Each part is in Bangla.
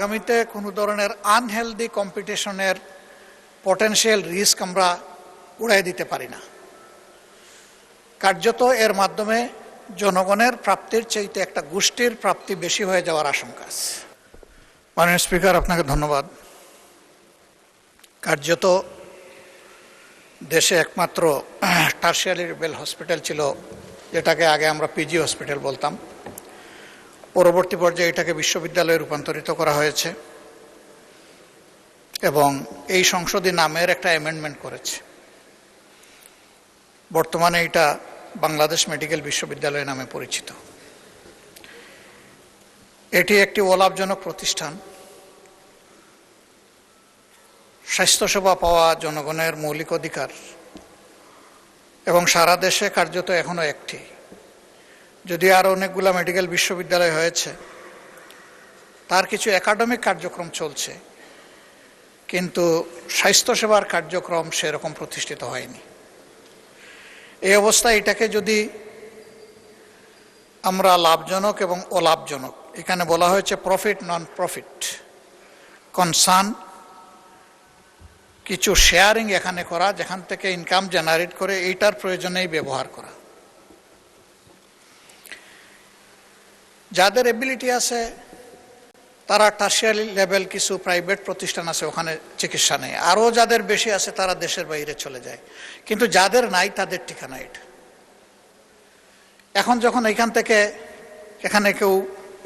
আগামীতে কোনো ধরনের আনহেলদি কম্পিটিশনের পটেনশিয়াল রিস্ক আমরা উড়াই দিতে পারি না। কার্যত এর মাধ্যমে জনগণের প্রাপ্তির চাইতে একটা গোষ্ঠীর প্রাপ্তি বেশি হয়ে যাওয়ার আশঙ্কা আছে। মাননীয় স্পিকার, আপনাকে ধন্যবাদ। কার্যত দেশে একমাত্র টারশিয়ারি লেভেল হসপিটাল ছিল, যেটাকে আগে আমরা পিজি হসপিটাল বলতাম। পরবর্তী পর্যায়ে এটাকে বিশ্ববিদ্যালয়ে রূপান্তরিত করা হয়েছে এবং এই সংসদে নামের একটা অ্যামেন্ডমেন্ট করেছে। বর্তমানে এটা বাংলাদেশ মেডিকেল বিশ্ববিদ্যালয় নামে পরিচিত। এটি একটি অলাভজনক প্রতিষ্ঠান। স্বাস্থ্যসেবা পাওয়া জনগণের মৌলিক অধিকার এবং সারা দেশে কার্যত এখনো একটি, যদি আরও অনেকগুলো মেডিকেল বিশ্ববিদ্যালয় হয়েছে, তার কিছু একাডেমিক কার্যক্রম চলছে, কিন্তু স্বাস্থ্যসেবার কার্যক্রম সেরকম প্রতিষ্ঠিত হয়নি। এই অবস্থায় এটাকে যদি আমরা লাভজনক এবং অলাভজনক, এখানে বলা হয়েছে প্রফিট নন প্রফিট কনসার্ন, কিছু শেয়ারিং এখানে করা, যেখান থেকে ইনকাম জেনারেট করে এইটার প্রয়োজনেই ব্যবহার করা। যাদের এবিলিটি আছে তারা টারশিয়ারি লেভেল কিছু প্রাইভেট প্রতিষ্ঠান আছে, ওখানে চিকিৎসা নেই। আরও যাদের বেশি আছে তারা দেশের বাইরে চলে যায়, কিন্তু যাদের নাই তাদের ঠিকানা এটা। এখন যখন এখানে কেউ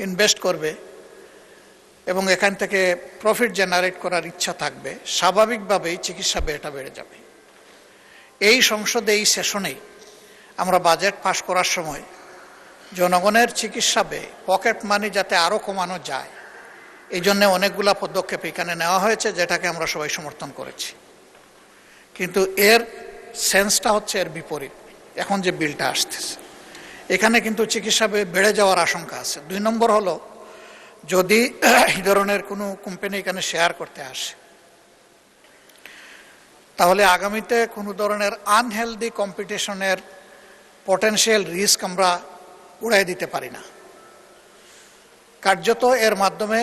ইনভেস্ট করবে এবং এখান থেকে প্রফিট জেনারেট করার ইচ্ছা থাকবে, স্বাভাবিকভাবেই চিকিৎসা ব্যয়টা বেড়ে যাবে। এই সংসদে এই সেশনেই আমরা বাজেট পাশ করার সময় জনগণের চিকিৎসা ব্যয়, পকেট মানি যাতে আরও কমানো যায়, এই জন্য অনেকগুলা পদক্ষেপ এখানে নেওয়া হয়েছে, যেটাকে আমরা সবাই সমর্থন করেছি। কিন্তু এর সেন্সটা হচ্ছে এর বিপরীত। এখন যে বিলটা আসতেছে, এখানে কিন্তু চিকিৎসা ব্যয় বেড়ে যাওয়ার আশঙ্কা আছে। 2 নম্বর হলো, যদি এই ধরনের কোনো কোম্পানি এখানে শেয়ার করতে আসে, তাহলে আগামীতে কোনো ধরনের আনহেলদি কম্পিটিশনের পটেনশিয়াল রিস্ক আমরা উড়াই দিতে পারি না। কার্যত এর মাধ্যমে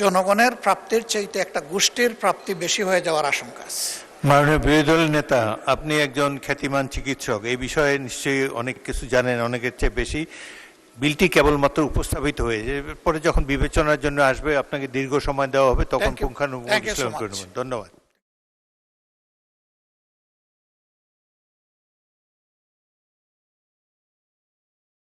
জনগণের প্রাপ্তির চাইতে একটা গোষ্ঠীর প্রাপ্তি বেশি হয়ে যাওয়ার আশঙ্কা আছে। মাননীয় বিরোধী দলের নেতা, আপনি একজন খ্যাতিমান চিকিৎসক, এই বিষয়ে নিশ্চয়ই অনেক কিছু জানেন, অনেকের চেয়ে বেশি। বিলটি কেবলমাত্র উপস্থাপিত হয়েছে, পরে যখন বিবেচনার জন্য আসবে আপনাকে দীর্ঘ সময় দেওয়া হবে, তখন পুঙ্খানুপুঙ্খ বিশ্লেষণ করে নেবেন। ধন্যবাদ।